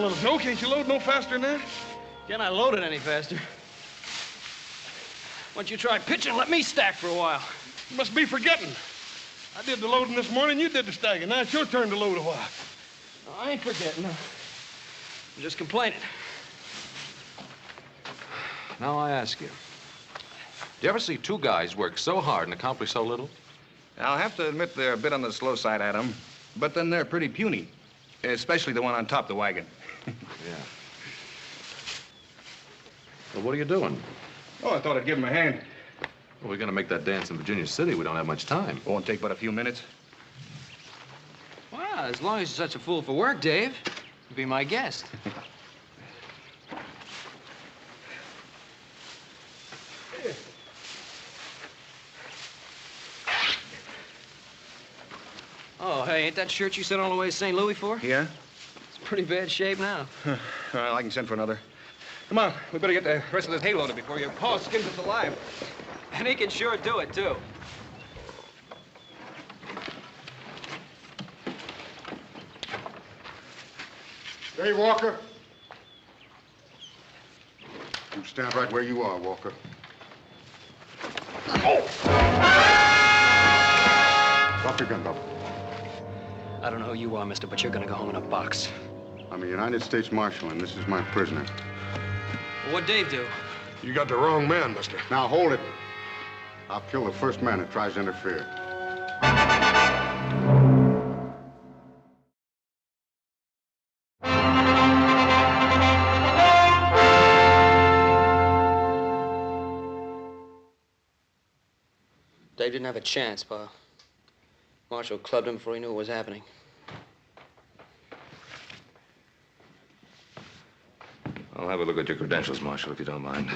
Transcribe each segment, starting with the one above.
little. No, can't you load no faster than that? Can I load it any faster? Why don't you try pitching? Let me stack for a while. You must be forgetting. I did the loading this morning, you did the stacking. Now it's your turn to load a while. No, I ain't forgetting. I'm just complaining. Now I ask you, do you ever see two guys work so hard and accomplish so little? I'll have to admit they're a bit on the slow side, Adam. But then they're pretty puny, especially the one on top of the wagon. Yeah. Well, what are you doing? Oh, I thought I'd give him a hand. Well, we're going to make that dance in Virginia City. We don't have much time. Won't take but a few minutes. Well, as long as you're such a fool for work, Dave, be my guest. Oh, hey, ain't that shirt you sent all the way to St. Louis for? Yeah? It's pretty bad shape now. Well, I can send for another. Come on, we better get the rest of this hay loaded before your paw skins us alive. And he can sure do it, too. Hey, Walker. You stand right where you are, Walker. Oh! Drop your gun, Bob. I don't know who you are, mister, but you're gonna go home in a box. I'm a United States Marshal, and this is my prisoner. Well, what'd Dave do? You got the wrong man, mister. Now, hold it. I'll kill the first man that tries to interfere. Dave didn't have a chance, Pa. Marshal clubbed him before he knew what was happening. I'll have a look at your credentials, Marshal, if you don't mind.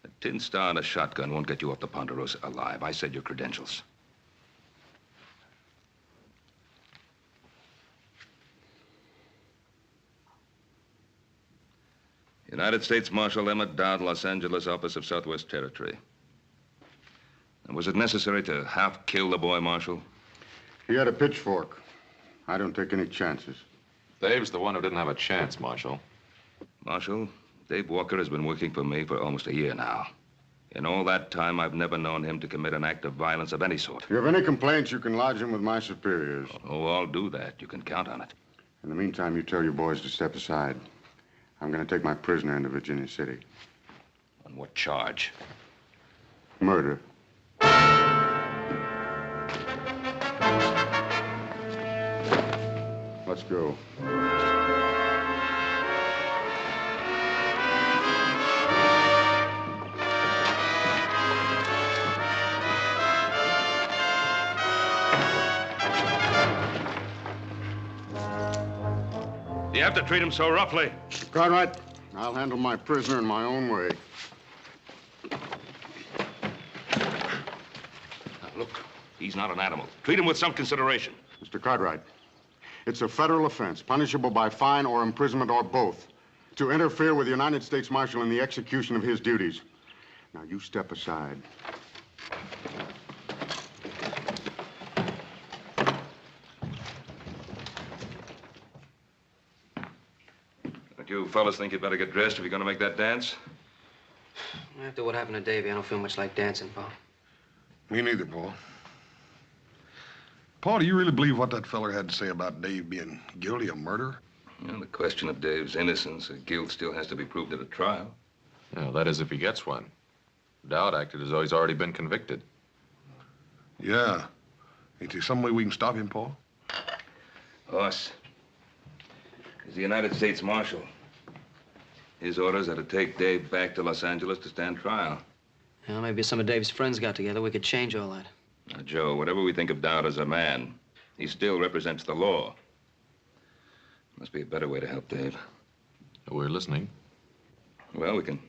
A tin star and a shotgun won't get you off the Ponderosa alive. I said your credentials. United States Marshal Emmett Dowd, Los Angeles, Office of Southwest Territory. And was it necessary to half kill the boy, Marshal? He had a pitchfork. I don't take any chances. Dave's the one who didn't have a chance, Marshal. Marshal, Dave Walker has been working for me for almost a year now. In all that time, I've never known him to commit an act of violence of any sort. If you have any complaints, you can lodge them with my superiors. Oh, I'll do that. You can count on it. In the meantime, you tell your boys to step aside. I'm going to take my prisoner into Virginia City. On what charge? Murder. Let's go. You have to treat him so roughly. Cartwright, I'll handle my prisoner in my own way. Now, look, he's not an animal. Treat him with some consideration. Mr. Cartwright, it's a federal offense, punishable by fine or imprisonment or both, to interfere with the United States Marshal in the execution of his duties. Now, you step aside. Don't you fellas think you'd better get dressed if you're going to make that dance? After what happened to Davey, I don't feel much like dancing, Pa. Me neither, Paul. Paul, do you really believe what that feller had to say about Dave being guilty of murder? Well, the question of Dave's innocence or guilt still has to be proved at a trial. Yeah, that is if he gets one. Dowd acted as though he's already been convicted. Yeah. Ain't there some way we can stop him, Paul? Us. He's the United States Marshal. His orders are to take Dave back to Los Angeles to stand trial. Well, maybe some of Dave's friends got together. We could change all that. Now, Joe, whatever we think of Dowd as a man, he still represents the law. Must be a better way to help Dave. We're listening. Well, we can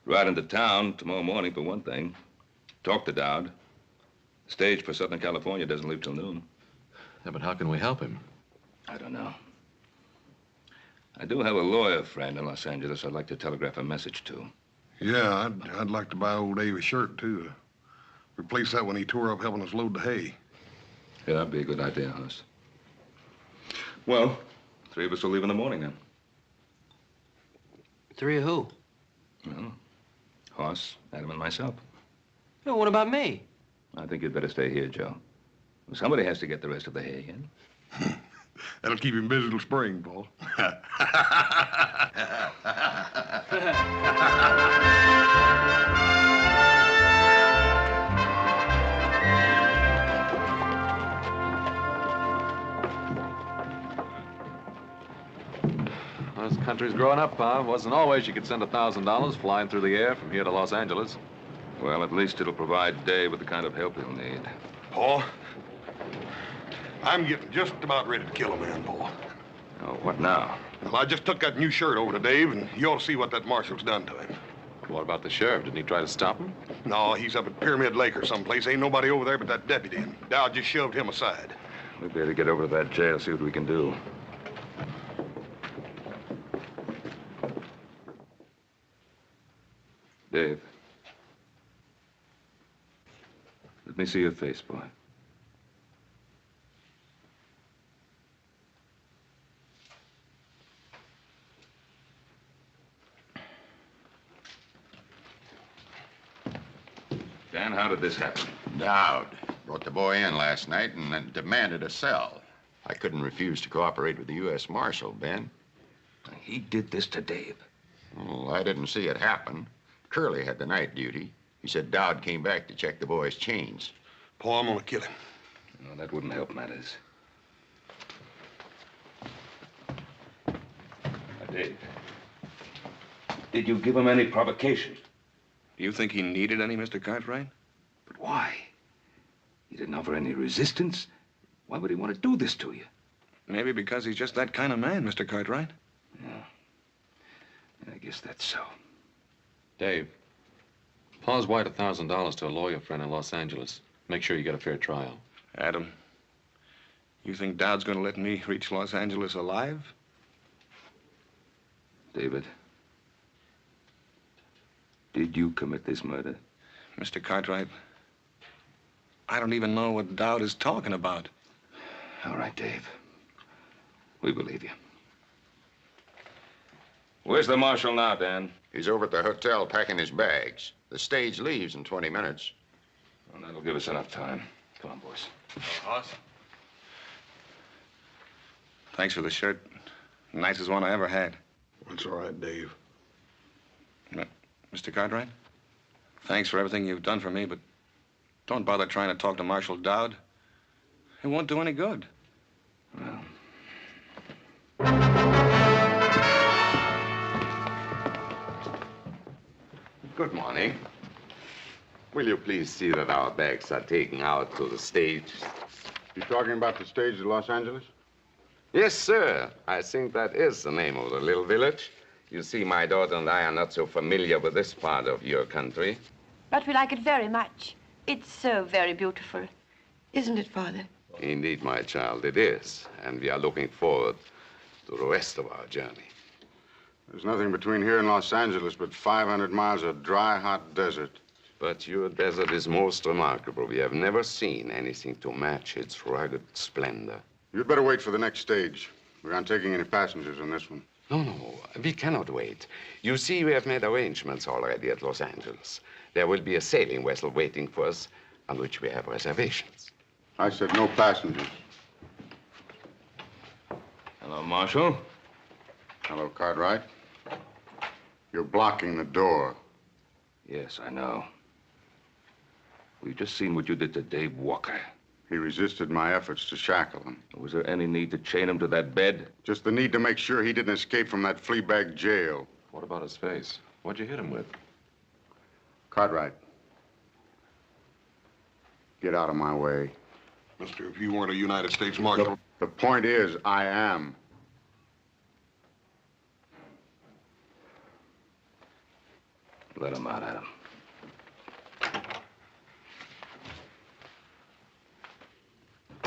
ride into town tomorrow morning, for one thing. Talk to Dowd. The stage for Southern California doesn't leave till noon. Yeah, but how can we help him? I don't know. I do have a lawyer friend in Los Angeles I'd like to telegraph a message to. Yeah, I'd like to buy old Dave a shirt, too. Replace that when he tore up helping us load the hay. Yeah, that'd be a good idea, Hoss. Well, 3 of us will leave in the morning, then. 3 of who? Well, Hoss, Adam, and myself. No, what about me? I think you'd better stay here, Joe. Somebody has to get the rest of the hay in. That'll keep him busy till spring, Paul. This country's growing up, Pa. Wasn't always you could send $1,000 flying through the air from here to Los Angeles. Well, at least it'll provide Dave with the kind of help he'll need. Paul, I'm getting just about ready to kill a man, Paul. Oh, what now? Well, I just took that new shirt over to Dave, and you ought to see what that marshal's done to him. What about the sheriff? Didn't he try to stop him? No, he's up at Pyramid Lake or someplace. Ain't nobody over there but that deputy, and Dowd just shoved him aside. We better get over to that jail, see what we can do. Dave. Let me see your face, boy. Dan, how did this happen? Dowd brought the boy in last night and then demanded a cell. I couldn't refuse to cooperate with the U.S. Marshal, Ben. He did this to Dave. Well, I didn't see it happen. Curly had the night duty. He said Dowd came back to check the boy's chains. Paul, I'm gonna kill him. No, that wouldn't help matters. Now, Dave, did you give him any provocation? Do you think he needed any, Mr. Cartwright? But why? He didn't offer any resistance. Why would he want to do this to you? Maybe because he's just that kind of man, Mr. Cartwright. Yeah, I guess that's so. Dave, Paul's wired $1,000 to a lawyer friend in Los Angeles. Make sure you get a fair trial. Adam, you think Dowd's gonna let me reach Los Angeles alive? David, did you commit this murder? Mr. Cartwright, I don't even know what Dowd is talking about. All right, Dave. We believe you. Where's the marshal now, Dan? He's over at the hotel packing his bags. The stage leaves in 20 minutes. Well, that'll give us enough time. Come on, boys. Hoss? Thanks for the shirt. Nicest one I ever had. That's all right, Dave. Mr. Cartwright, thanks for everything you've done for me, but don't bother trying to talk to Marshal Dowd. It won't do any good. Well. Good morning. Will you please see that our bags are taken out to the stage? You talking about the stage at Los Angeles? Yes, sir. I think that is the name of the little village. You see, my daughter and I are not so familiar with this part of your country. But we like it very much. It's so very beautiful. Isn't it, Father? Indeed, my child, it is. And we are looking forward to the rest of our journey. There's nothing between here and Los Angeles but 500 miles of dry, hot desert. But your desert is most remarkable. We have never seen anything to match its rugged splendor. You'd better wait for the next stage. We aren't taking any passengers on this one. No, we cannot wait. You see, we have made arrangements already at Los Angeles. There will be a sailing vessel waiting for us on which we have reservations. I said no passengers. Hello, Marshal. Hello, Cartwright. You're blocking the door. Yes, I know. We've just seen what you did to Dave Walker. He resisted my efforts to shackle him. Was there any need to chain him to that bed? Just the need to make sure he didn't escape from that fleabag jail. What about his face? What'd you hit him with? Cartwright. Get out of my way. Mister, if you weren't a United States Marshal... The point is, I am. Let him out, Adam.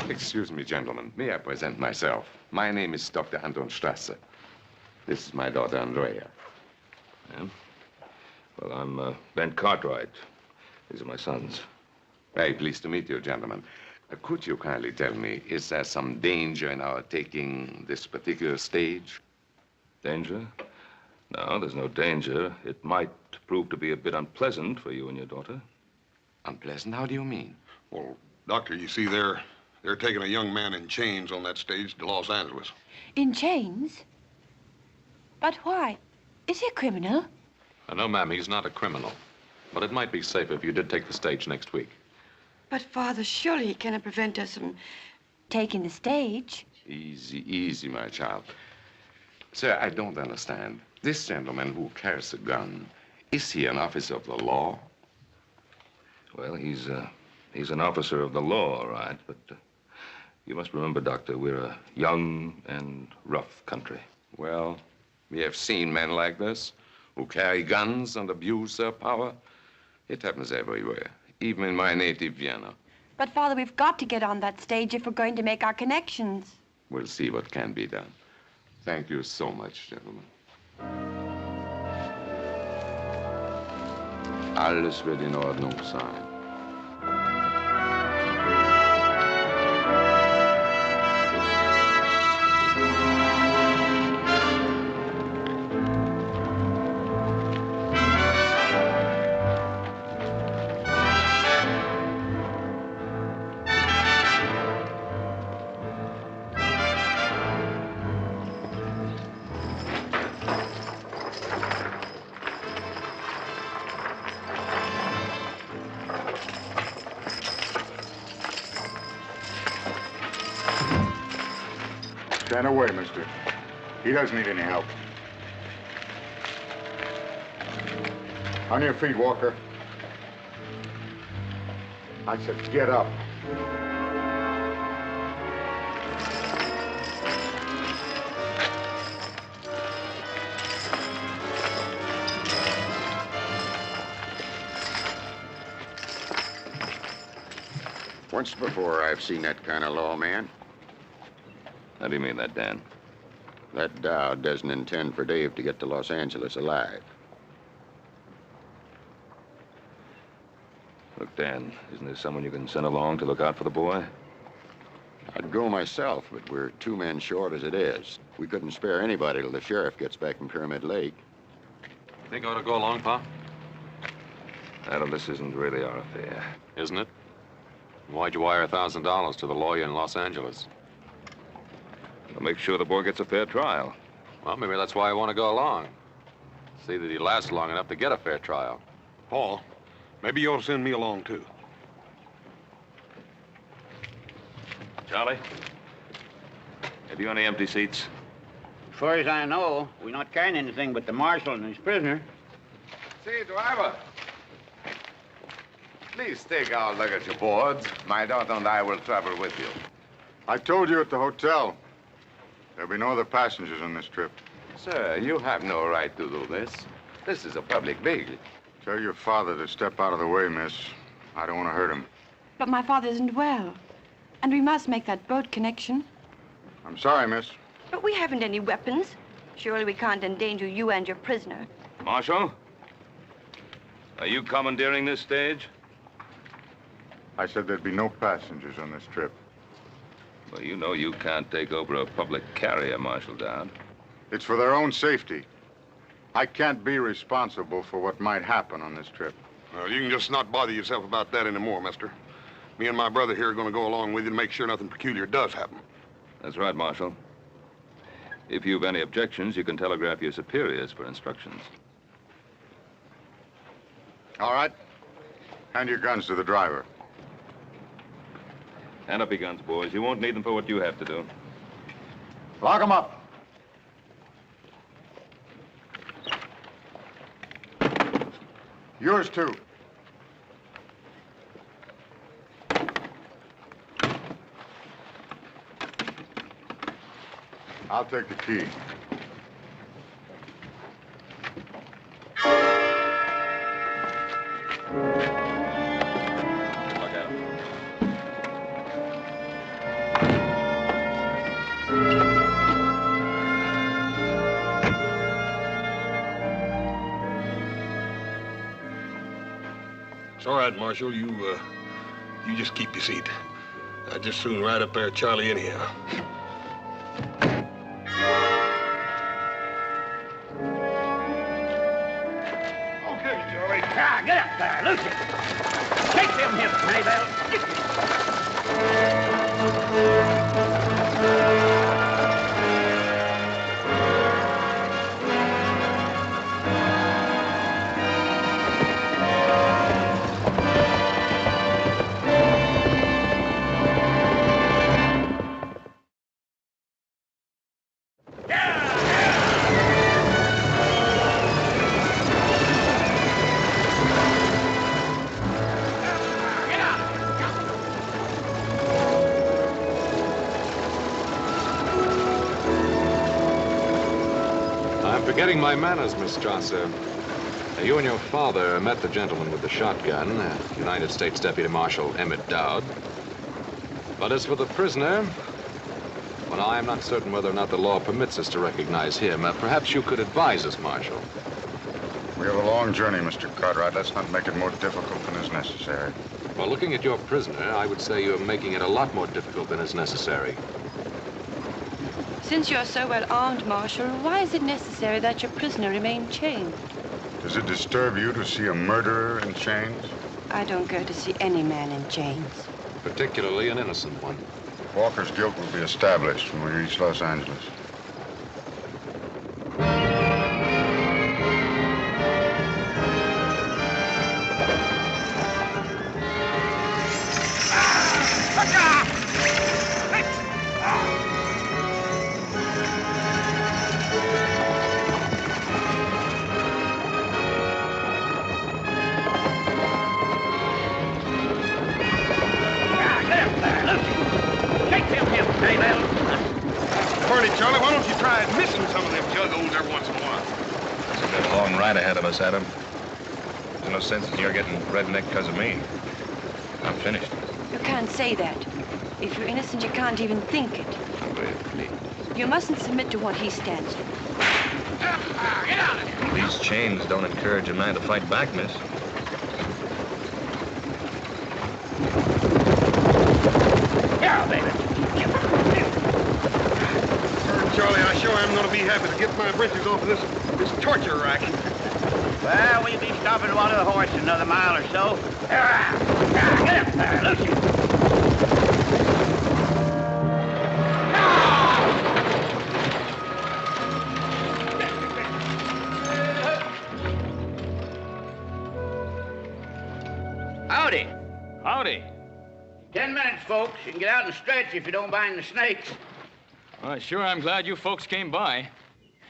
Excuse me, gentlemen. May I present myself? My name is Dr. Anton Strasser. This is my daughter, Andrea. Yeah? Well, I'm Ben Cartwright. These are my sons. Very pleased to meet you, gentlemen. Could you kindly tell me, is there some danger in our taking this particular stage? Danger? No, there's no danger. It might prove to be a bit unpleasant for you and your daughter. Unpleasant? How do you mean? Well, Doctor, you see, they're taking a young man in chains on that stage to Los Angeles. In chains? But why? Is he a criminal? No, ma'am, he's not a criminal. But it might be safer if you did take the stage next week. But, Father, surely he cannot prevent us from... Taking the stage? Easy, easy, my child. Sir, I don't understand. This gentleman who carries a gun, is he an officer of the law? Well, he's an officer of the law, all right, but you must remember, Doctor, we're a young and rough country. Well, we have seen men like this who carry guns and abuse their power. It happens everywhere, even in my native Vienna. But, Father, we've got to get on that stage if we're going to make our connections. We'll see what can be done. Thank you so much, gentlemen. Alles wird in Ordnung sein. Stand away, mister. He doesn't need any help. On your feet, Walker. I said, get up. Once before, I've seen that kind of law, man. How do you mean that, Dan? That Dowd doesn't intend for Dave to get to Los Angeles alive. Look, Dan, isn't there someone you can send along to look out for the boy? I'd go myself, but we're 2 men short as it is. We couldn't spare anybody till the sheriff gets back from Pyramid Lake. Think I ought to go along, Pa? Adam, this isn't really our affair. Isn't it? Why'd you wire $1,000 to the lawyer in Los Angeles? We'll make sure the boy gets a fair trial. Well, maybe that's why I want to go along. See that he lasts long enough to get a fair trial. Paul, maybe you ought to send me along, too. Charlie, have you any empty seats? As far as I know, we're not carrying anything but the marshal and his prisoner. Say, driver. Please take our luggage aboard. My daughter and I will travel with you. I told you at the hotel. There'll be no other passengers on this trip. Sir, you have no right to do this. This is a public vehicle. Tell your father to step out of the way, miss. I don't want to hurt him. But my father isn't well. And we must make that boat connection. I'm sorry, miss. But we haven't any weapons. Surely we can't endanger you and your prisoner. Marshal? Are you commandeering this stage? I said there'd be no passengers on this trip. Well, you know you can't take over a public carrier, Marshal Dowd. It's for their own safety. I can't be responsible for what might happen on this trip. Well, you can just not bother yourself about that anymore, mister. Me and my brother here are going to go along with you to make sure nothing peculiar does happen. That's right, Marshal. If you've any objections, you can telegraph your superiors for instructions. All right. Hand your guns to the driver. Hand up your guns, boys. You won't need them for what you have to do. Lock them up. Yours, too. I'll take the key. Look at him. It's all right, Marshal. You just keep your seat. I'd just soon ride up there, Charlie, anyhow. Okay, Charlie. Ah, get up there, Lucy. Shake them hips, Maybell. Forgetting my manners, Miss Strasser. You and your father met the gentleman with the shotgun, United States Deputy Marshal Emmett Dowd. But as for the prisoner, well, I am not certain whether or not the law permits us to recognize him. Perhaps you could advise us, Marshal. We have a long journey, Mr. Cartwright. Let's not make it more difficult than is necessary. Well, looking at your prisoner, I would say you're making it a lot more difficult than is necessary. Since you're so well armed, Marshal, why is it necessary that your prisoner remain chained? Does it disturb you to see a murderer in chains? I don't go to see any man in chains. Particularly an innocent one. Walker's guilt will be established when we reach Los Angeles. Charlie, why don't you try missing some of them juggos every once in a while? We've got a long ride ahead of us, Adam. There's no sense in your getting redneck because of me. I'm finished. You can't say that. If you're innocent, you can't even think it. You mustn't submit to what he stands for. Get out of here! These chains don't encourage a man to fight back, miss. Here, baby. Charlie, I sure am going to be happy to get my britches off of this torture rack. Well, we'll be stopping to water the horse in another mile or so. Get up there, Lucy. Howdy. Howdy. 10 minutes, folks. You can get out and stretch if you don't mind the snakes. Well, sure, I'm glad you folks came by.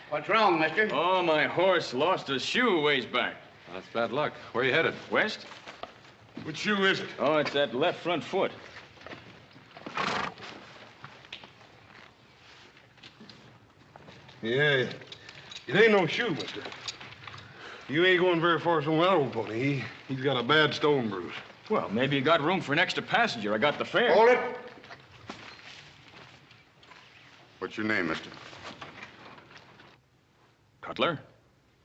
What's wrong, mister? Oh, my horse lost a shoe ways back. That's bad luck. Where are you headed? West? Which shoe is it? Oh, it's that left front foot. Yeah, it ain't no shoe, mister. You ain't going very far from that old pony. He's got a bad stone bruise. Well, maybe you got room for an extra passenger. I got the fare. Hold it. What's your name, mister? Cutler.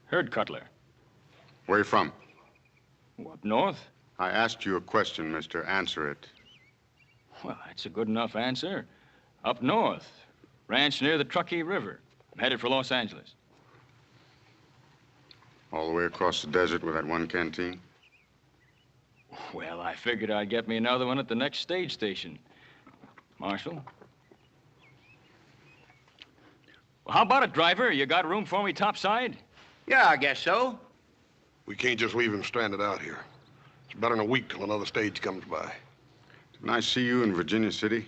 Herd Cutler. Where you from? Up north? I asked you a question, mister. Answer it. Well, that's a good enough answer. Up north. Ranch near the Truckee River. I'm headed for Los Angeles. All the way across the desert with that one canteen? Well, I figured I'd get me another one at the next stage station. Marshal? Well, how about it, driver? You got room for me topside? Yeah, I guess so. We can't just leave him stranded out here. It's better than a week till another stage comes by. Didn't I see you in Virginia City?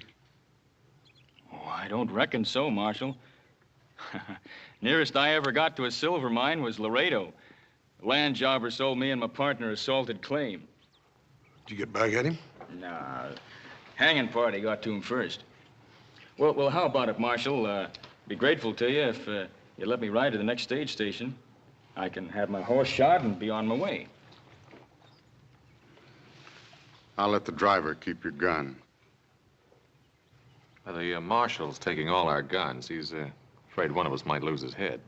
Oh, I don't reckon so, Marshal. Nearest I ever got to a silver mine was Laredo. The land jobber sold me and my partner a salted claim. Did you get back at him? Nah, hanging party got to him first. Well, how about it, Marshal? Be grateful to you if you let me ride to the next stage station. I can have my horse shod and be on my way. I'll let the driver keep your gun. Well, the marshal's taking all our guns. He's afraid one of us might lose his head.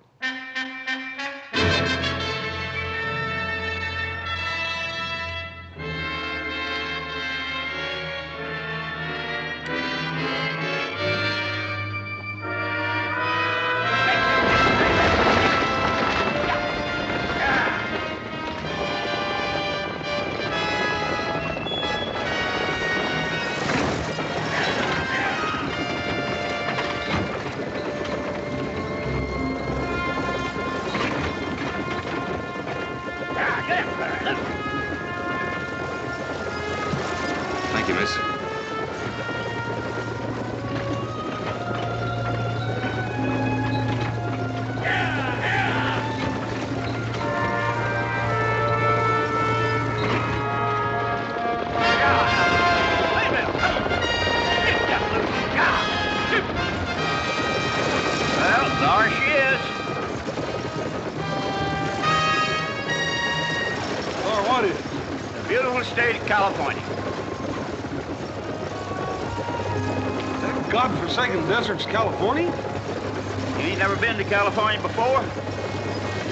California. That godforsaken desert's California? You ain't never been to California before?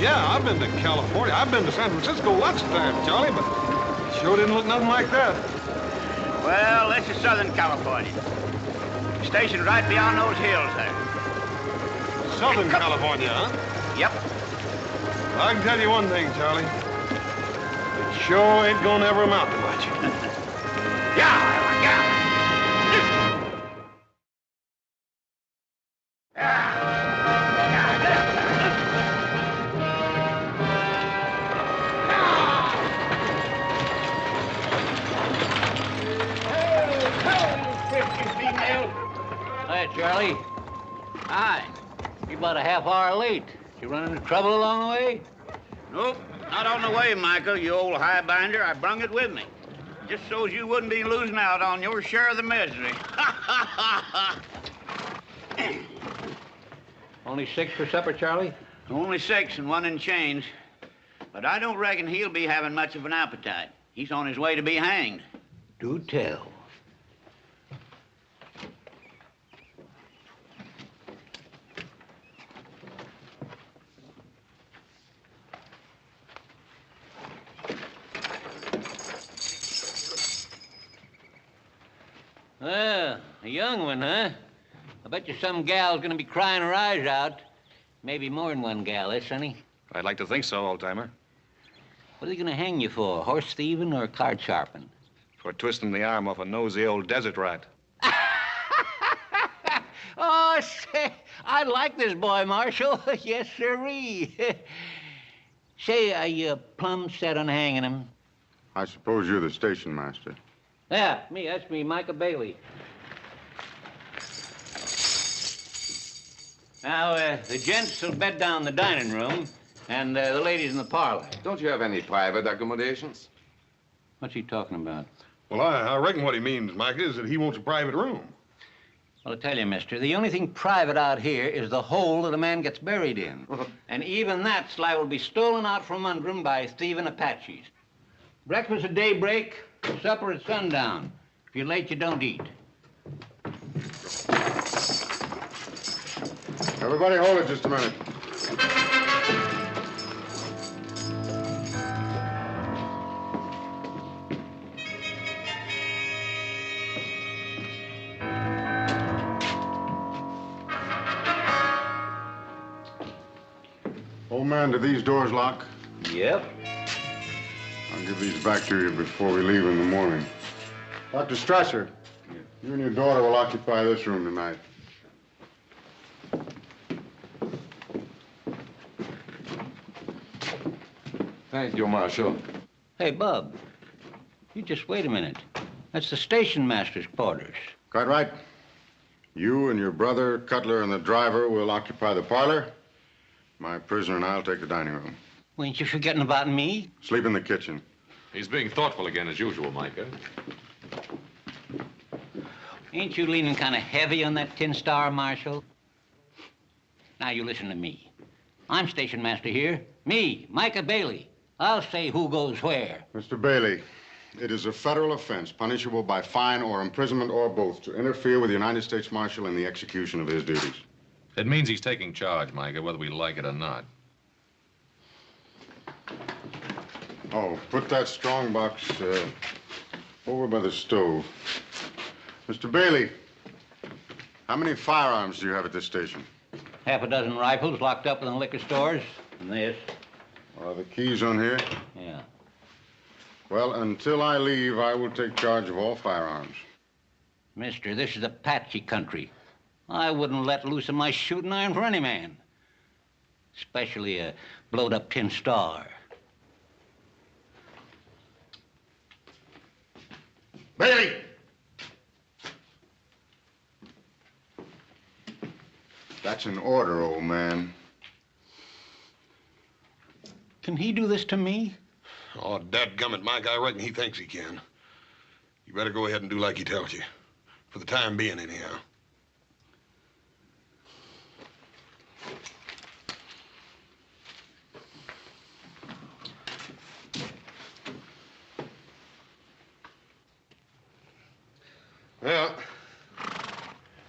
Yeah, I've been to California. I've been to San Francisco lots of times, Charlie, but it sure didn't look nothing like that. Well, this is Southern California. Stationed right beyond those hills there. Southern California, huh? Yep. I can tell you one thing, Charlie. It sure ain't gonna ever amount to much. Yeah. Hi, Charlie. Hi. You're about a half hour late. You run into trouble along the way? Nope, not on the way, Michael, you old highbinder. I brung it with me. Just so's you wouldn't be losing out on your share of the misery. Only 6 for supper, Charlie? Only 6 and 1 in change. But I don't reckon he'll be having much of an appetite. He's on his way to be hanged. Do tell. Well, a young one, huh? I bet you some gal's gonna be crying her eyes out. Maybe more than one gal, eh, Sonny? I'd like to think so, old-timer. What are they gonna hang you for, horse thieving or card sharping? For twisting the arm off a nosy old desert rat. Oh, say, I like this boy, Marshal. Yes, sirree. Say, are you plumb set on hanging him? I suppose you're the station master. Yeah, me. That's me, Micah Bailey. Now, the gents will bed down in the dining room, and the ladies in the parlor. Don't you have any private accommodations? What's he talking about? Well, I reckon what he means, Mike, is that he wants a private room. Well, I tell you, mister, the only thing private out here is the hole that a man gets buried in. And even that's liable to be stolen out from under him by thieving Apaches. Breakfast at daybreak, supper at sundown. If you're late, you don't eat. Everybody hold it just a minute. Old man, do these doors lock? Yep. I'll give these back to you before we leave in the morning. Dr. Strasser, you and your daughter will occupy this room tonight. Thank you, Marshal. Hey, Bub, you just wait a minute. That's the station master's quarters. Quite right. You and your brother, Cutler, and the driver will occupy the parlor. My prisoner and I'll take the dining room. Well, ain't you forgetting about me? Sleep in the kitchen. He's being thoughtful again, as usual, Micah. Ain't you leaning kind of heavy on that tin star, Marshal? Now, you listen to me. I'm station master here. Me, Micah Bailey. I'll say who goes where. Mr. Bailey, it is a federal offense punishable by fine or imprisonment or both to interfere with the United States Marshal in the execution of his duties. It means he's taking charge, Micah, whether we like it or not. Oh, put that strong box over by the stove. Mr. Bailey, how many firearms do you have at this station? Half a dozen rifles locked up in the liquor stores. And this. Are the keys on here? Yeah. Well, until I leave, I will take charge of all firearms. Mister, this is Apache country. I wouldn't let loose of my shooting iron for any man. Especially a blowed-up tin star. Bailey! That's an order, old man. Can he do this to me? Oh, dadgummit, Mike, I reckon he thinks he can. You better go ahead and do like he tells you. For the time being, anyhow.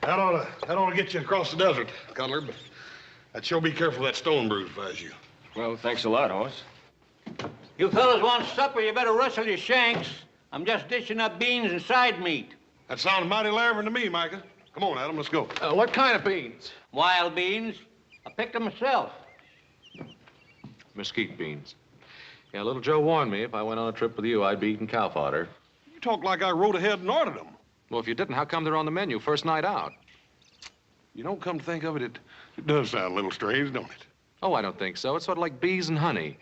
That ought to get you across the desert, Cutler, but I'd sure be careful of that stone bruise if I was you. Well, thanks a lot, horse. You fellas want supper, you better rustle your shanks. I'm just dishing up beans and side meat. That sounds mighty lavering to me, Micah. Come on, Adam, let's go. What kind of beans? Wild beans. I picked them myself. Mesquite beans. Yeah, little Joe warned me if I went on a trip with you, I'd be eating cow fodder. You talk like I rode ahead and ordered them. Well, if you didn't, how come they're on the menu first night out? You don't come to think of it, it does sound a little strange, don't it? Oh, I don't think so. It's sort of like bees and honey.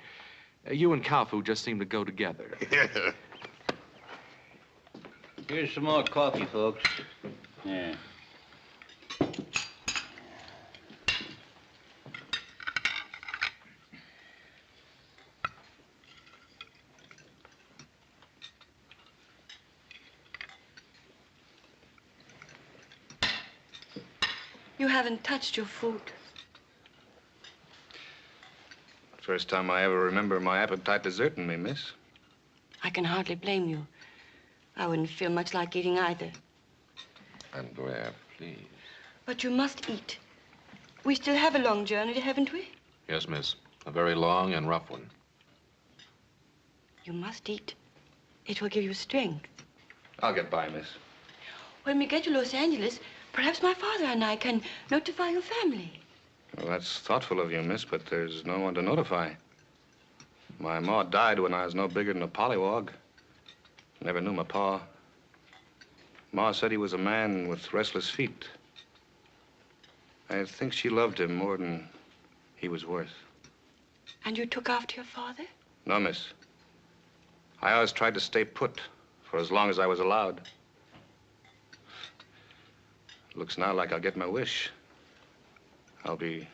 You and cow food just seem to go together. Yeah. Here's some more coffee, folks. Yeah. You haven't touched your food. First time I ever remember my appetite deserting me, miss. I can hardly blame you. I wouldn't feel much like eating either. Andrea, please. But you must eat. We still have a long journey, haven't we? Yes, miss. A very long and rough one. You must eat. It will give you strength. I'll get by, miss. When we get to Los Angeles, perhaps my father and I can notify your family. Well, that's thoughtful of you, miss, but there's no one to notify. My ma died when I was no bigger than a pollywog. Never knew my pa. Ma said he was a man with restless feet. I think she loved him more than he was worth. And you took after your father? No, miss. I always tried to stay put for as long as I was allowed. Looks now like I'll get my wish. I'll be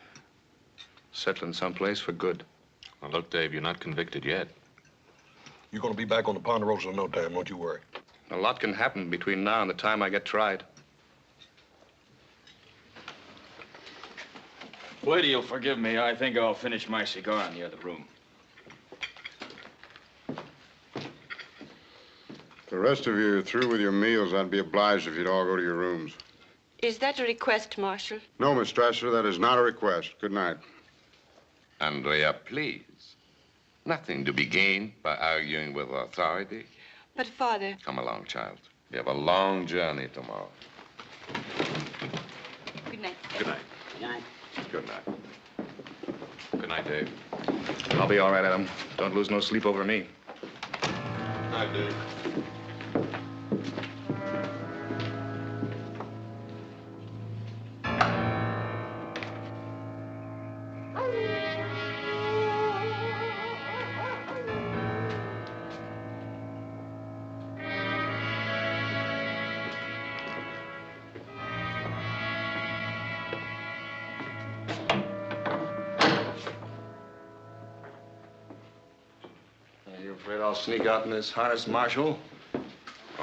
settling someplace for good. Well, look, Dave, you're not convicted yet. You're going to be back on the Ponderosa in no time, don't you worry. A lot can happen between now and the time I get tried. Lady, you'll forgive me. I think I'll finish my cigar in the other room. If the rest of you are through with your meals, I'd be obliged if you'd all go to your rooms. Is that a request, Marshal? No, Miss Strasser, that is not a request. Good night. Andrea, please. Nothing to be gained by arguing with authority. But, Father... Come along, child. We have a long journey tomorrow. Good night. Good night. Good night. Good night. Good night, Dave. I'll be all right, Adam. Don't lose no sleep over me. Night, Dave. Are you afraid I'll sneak out in this harness, Marshal?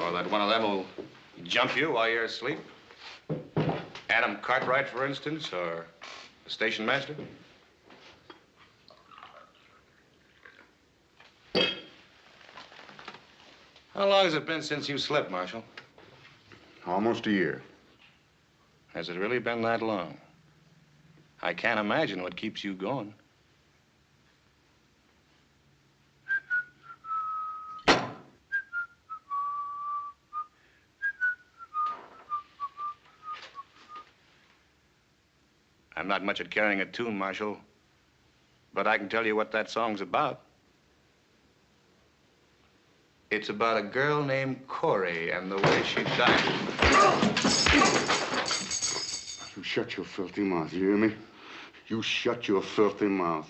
Or that one of them will jump you while you're asleep? Adam Cartwright, for instance, or the station master? How long has it been since you slept, Marshal? Almost a year. Has it really been that long? I can't imagine what keeps you going. I'm not much at carrying a tune, Marshal, but I can tell you what that song's about. It's about a girl named Corey and the way she died. You shut your filthy mouth, you hear me? You shut your filthy mouth.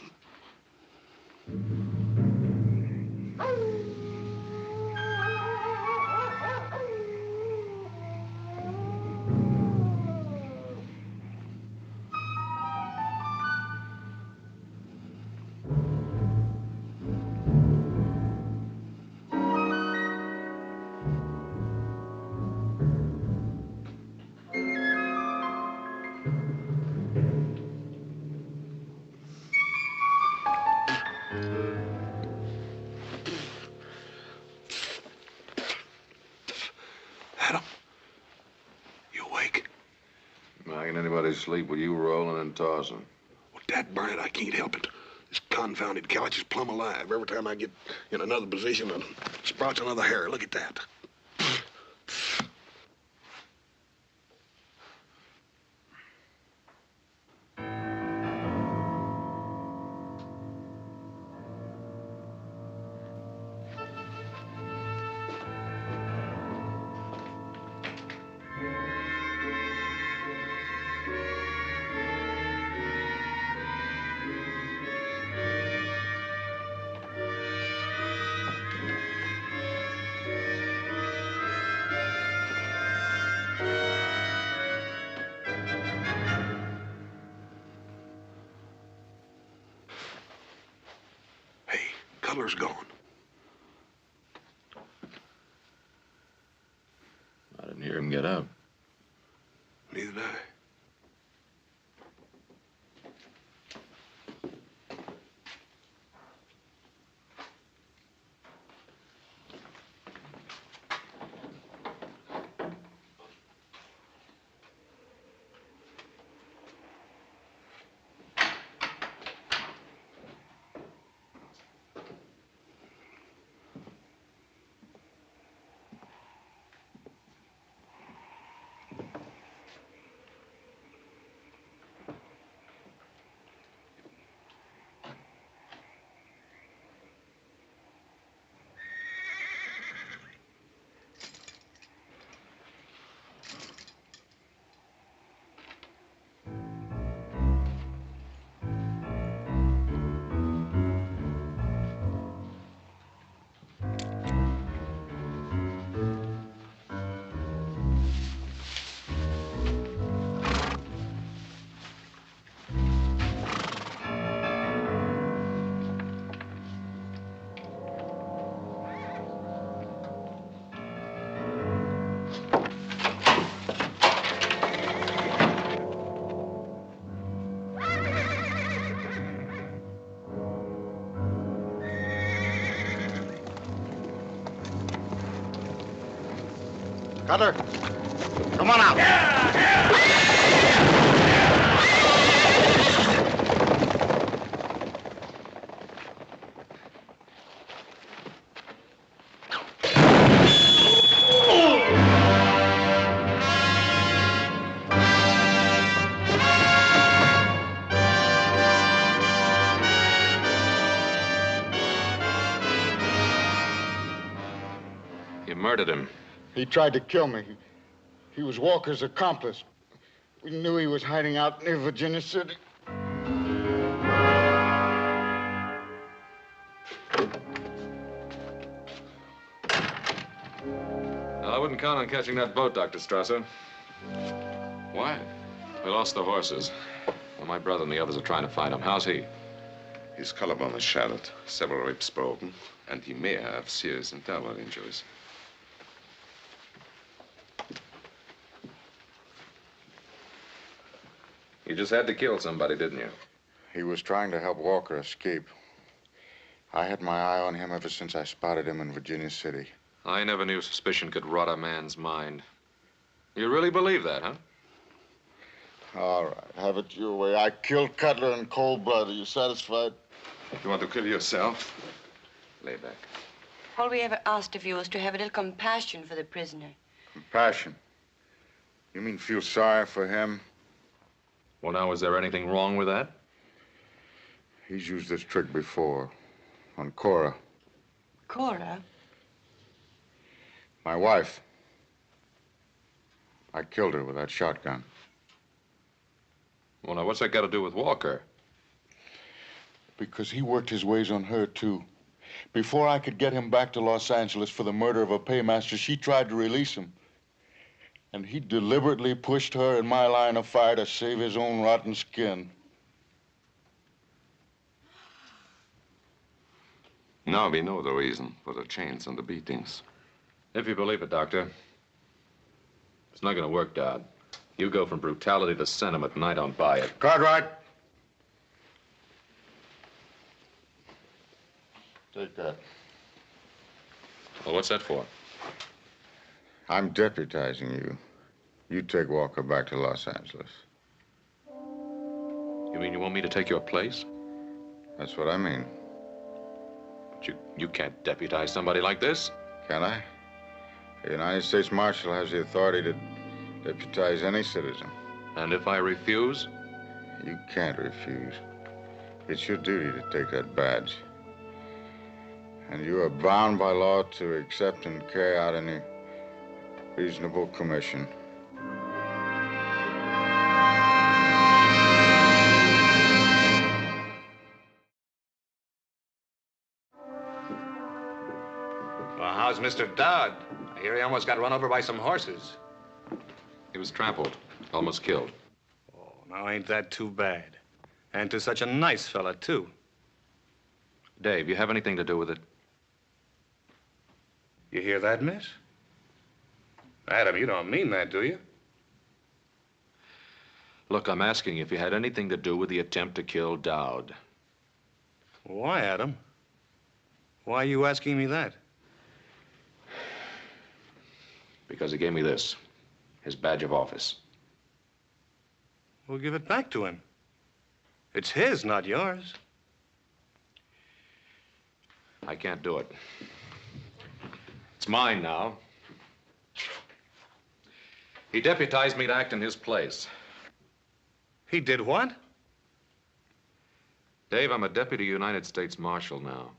making anybody sleep with you rolling and tossing. Well, dad burn it, I can't help it. This confounded couch is plumb alive. Every time I get in another position, it sprouts another hair. Look at that. Cutler's gone. I didn't hear him get up. Neither did I. Cutler, come on out. You murdered him. He tried to kill me. He was Walker's accomplice. We knew he was hiding out near Virginia City. I wouldn't count on catching that boat, Dr. Strasser. Why? We lost the horses. Well, my brother and the others are trying to find him. How's he? His collarbone is shattered, several ribs broken, and he may have serious internal injuries. You just had to kill somebody, didn't you? He was trying to help Walker escape. I had my eye on him ever since I spotted him in Virginia City. I never knew suspicion could rot a man's mind. You really believe that, huh? All right, have it your way. I killed Cutler in cold blood. Are you satisfied? You want to kill yourself? Lay back. All we ever asked of you was to have a little compassion for the prisoner. Compassion? You mean feel sorry for him? Well, now, is there anything wrong with that? He's used this trick before. On Cora. Cora? My wife. I killed her with that shotgun. Well, now, what's that got to do with Walker? Because he worked his ways on her, too. Before I could get him back to Los Angeles for the murder of a paymaster, she tried to release him. And he deliberately pushed her in my line of fire to save his own rotten skin. Now we know the reason for the chains and the beatings. If you believe it, Doctor, it's not going to work, Dodd. You go from brutality to sentiment, and I don't buy it. Cartwright. Take that. Well, what's that for? I'm deputizing you. You take Walker back to Los Angeles. You mean you want me to take your place? That's what I mean. But you can't deputize somebody like this. Can I? The United States Marshal has the authority to deputize any citizen. And if I refuse? You can't refuse. It's your duty to take that badge. And you are bound by law to accept and carry out any reasonable commission. Well, how's Mr. Dowd? I hear he almost got run over by some horses. He was trampled, almost killed. Oh, now ain't that too bad? And to such a nice fella, too. Dave, you have anything to do with it? You hear that, miss? Adam, you don't mean that, do you? Look, I'm asking if you had anything to do with the attempt to kill Dowd. Why, Adam? Why are you asking me that? Because he gave me this, his badge of office. We'll give it back to him. It's his, not yours. I can't do it. It's mine now. He deputized me to act in his place. He did what? Dave, I'm a deputy United States Marshal now.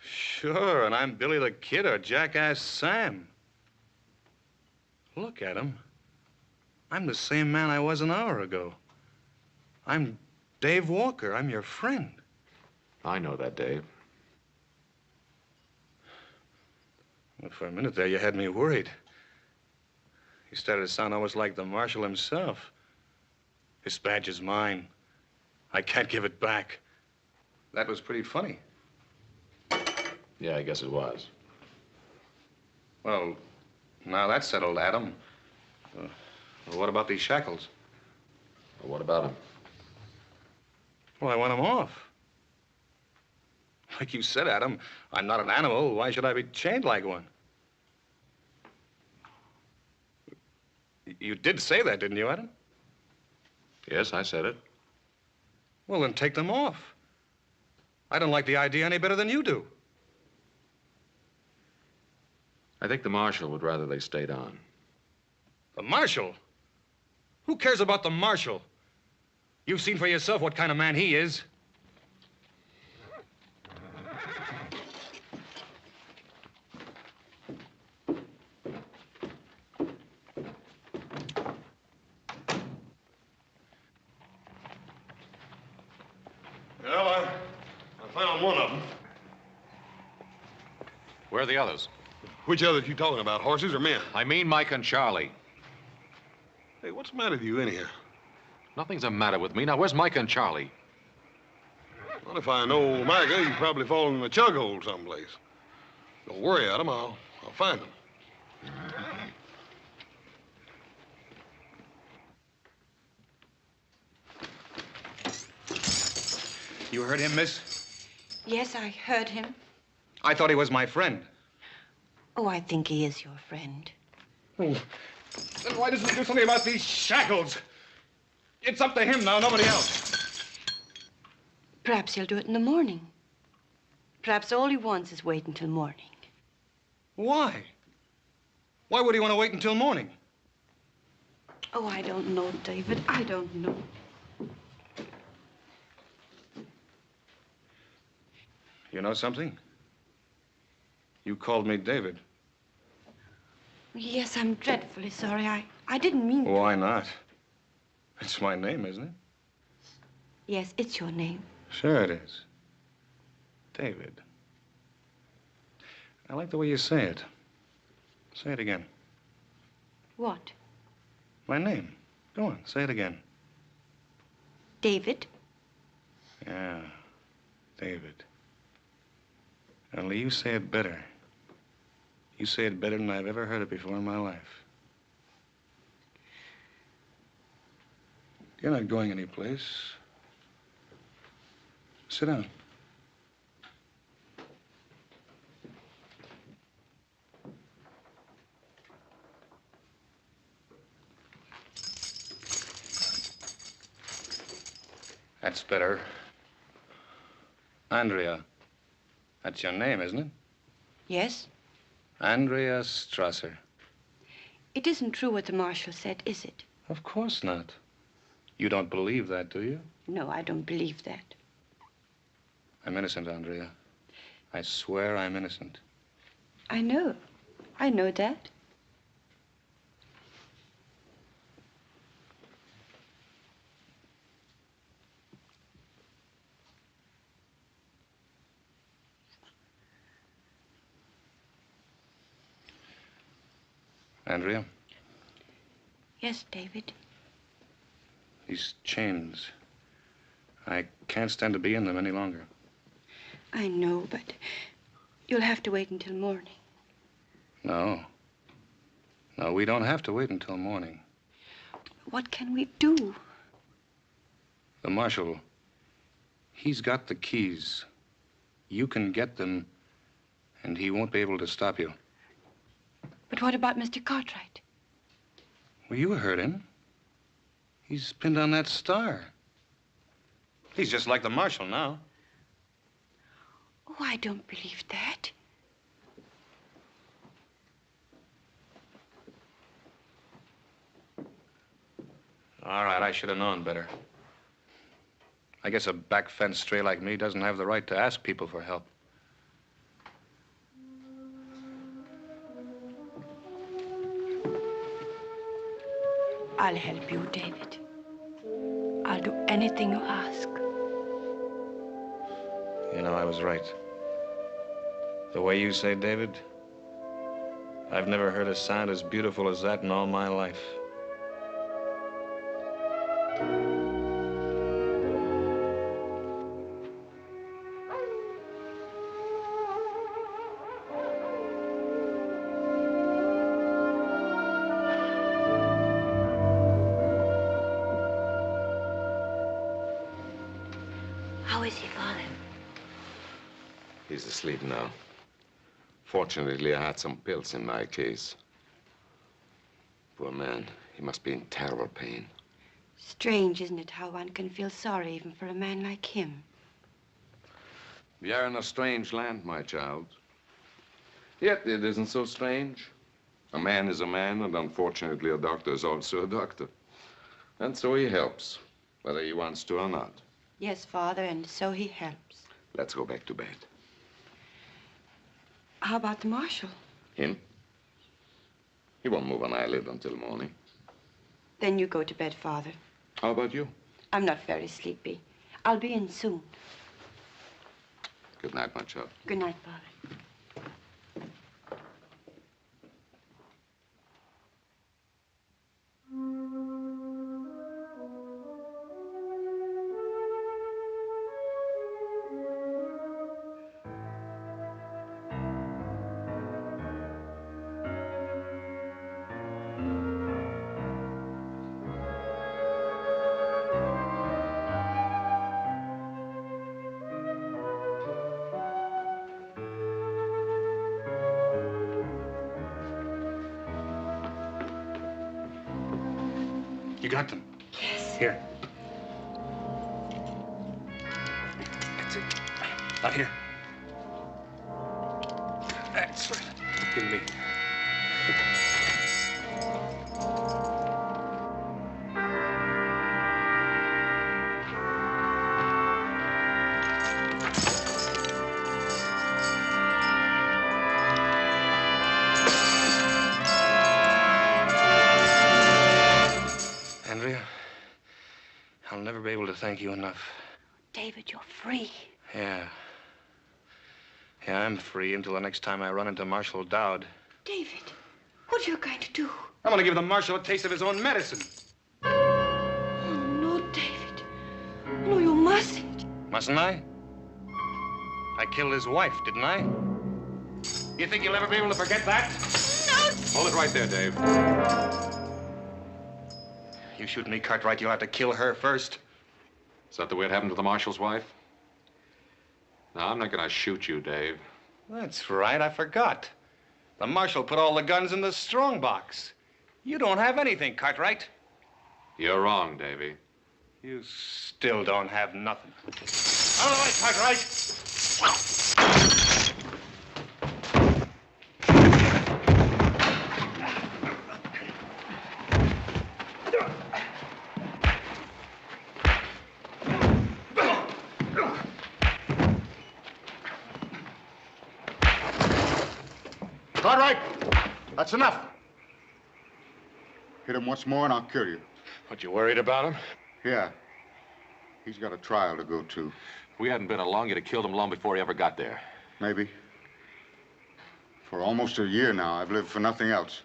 Sure, and I'm Billy the Kid or Jackass Sam. Look at him. I'm the same man I was an hour ago. I'm Dave Walker. I'm your friend. I know that, Dave. Well, for a minute there, you had me worried. You started to sound almost like the Marshal himself. This badge is mine. I can't give it back. That was pretty funny. Yeah, I guess it was. Well, now that's settled, Adam. Well, what about these shackles? Well, what about him? Well, I want them off. Like you said, Adam, I'm not an animal. Why should I be chained like one? You did say that, didn't you, Adam? Yes, I said it. Well, then take them off. I don't like the idea any better than you do. I think the Marshal would rather they stayed on. The Marshal? Who cares about the Marshal? You've seen for yourself what kind of man he is. Well, I found one of them. Where are the others? Which others you talking about, horses or men? I mean Mike and Charlie. Hey, what's the matter with you anyhow? Nothing's the matter with me. Now, where's Mike and Charlie? Well, if I know Micah, he's probably fallen in a chug hole someplace. Don't worry, Adam. I'll find him. You heard him, miss? Yes, I heard him. I thought he was my friend. Oh, I think he is your friend. Oh. Then why doesn't he do something about these shackles? It's up to him now, nobody else. Perhaps he'll do it in the morning. Perhaps all he wants is wait until morning. Why? Why would he want to wait until morning? Oh, I don't know, David. I don't know. You know something? You called me David. Yes, I'm dreadfully sorry. I didn't mean to. Why not? It's my name, isn't it? Yes, it's your name. Sure it is. David. I like the way you say it. Say it again. What? My name. Go on, say it again. David? Yeah, David. Only you say it better. You say it better than I've ever heard it before in my life. You're not going anyplace. Sit down. That's better. Andrea. That's your name, isn't it? Yes? Andrea Strasser. It isn't true what the marshal said, is it? Of course not. You don't believe that, do you? No, I don't believe that. I'm innocent, Andrea. I swear I'm innocent. I know. I know that. Andrea? Yes, David. These chains. I can't stand to be in them any longer. I know, but you'll have to wait until morning. No. No, we don't have to wait until morning. What can we do? The marshal, he's got the keys. You can get them, and he won't be able to stop you. But what about Mr. Cartwright? Well, you heard him. He's pinned on that star. He's just like the marshal now. Oh, I don't believe that. All right, I should have known better. I guess a back fence stray like me doesn't have the right to ask people for help. I'll help you, David. I'll do anything you ask. You know, I was right. The way you say David, I've never heard a sound as beautiful as that in all my life. How is he, Father? He's asleep now. Fortunately, I had some pills in my case. Poor man, he must be in terrible pain. Strange, isn't it, how one can feel sorry even for a man like him? We are in a strange land, my child. Yet it isn't so strange. A man is a man, and unfortunately, a doctor is also a doctor. And so he helps, whether he wants to or not. Yes, Father, and so he helps. Let's go back to bed. How about the marshal? Him? He won't move an eyelid until morning. Then you go to bed, Father. How about you? I'm not very sleepy. I'll be in soon. Good night, my child. Good night, Father. You got them? Yes. Here. That's it. Out here. That's right. Give me. I'll never be able to thank you enough. David, you're free. Yeah. Yeah, I'm free until the next time I run into Marshal Dowd. David, what are you going to do? I'm going to give the Marshal a taste of his own medicine. Oh, no, David. No, you mustn't. Mustn't I? I killed his wife, didn't I? You think you'll ever be able to forget that? No! Hold it right there, Dave. You shoot me, Cartwright, you'll have to kill her first. Is that the way it happened to the Marshal's wife? No, I'm not going to shoot you, Dave. That's right, I forgot. The Marshal put all the guns in the strong box. You don't have anything, Cartwright. You're wrong, Davy. You still don't have nothing. Out of the way, Cartwright! Cartwright, that's enough. Hit him once more and I'll kill you. What, you worried about him? Yeah. He's got a trial to go to. If we hadn't been along, you'd have killed him long before he ever got there. Maybe. For almost a year now, I've lived for nothing else.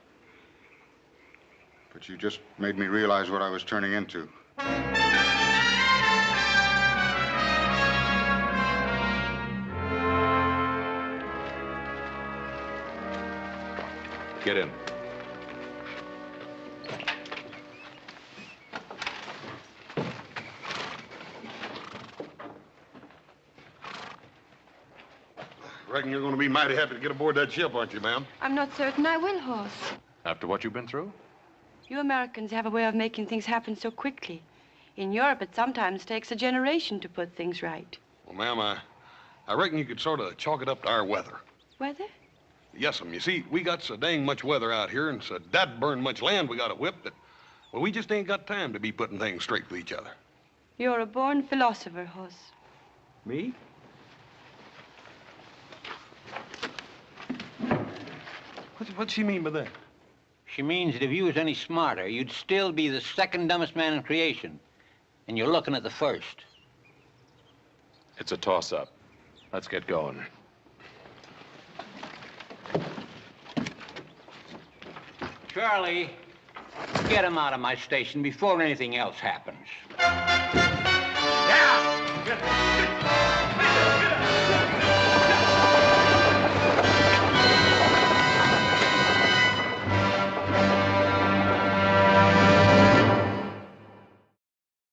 But you just made me realize what I was turning into. Get in. Reckon you're going to be mighty happy to get aboard that ship, aren't you, ma'am? I'm not certain I will, Hoss. After what you've been through? You Americans have a way of making things happen so quickly. In Europe, it sometimes takes a generation to put things right. Well, ma'am, I reckon you could sort of chalk it up to our weather. Weather? Yes'm. You see, we got so dang much weather out here and so that burn much land we got to whip that, well, we just ain't got time to be putting things straight with each other. You're a born philosopher, Hoss. Me? What's she mean by that? She means that if you was any smarter, you'd still be the second dumbest man in creation. And you're looking at the first. It's a toss-up. Let's get going. Charlie, get him out of my station before anything else happens.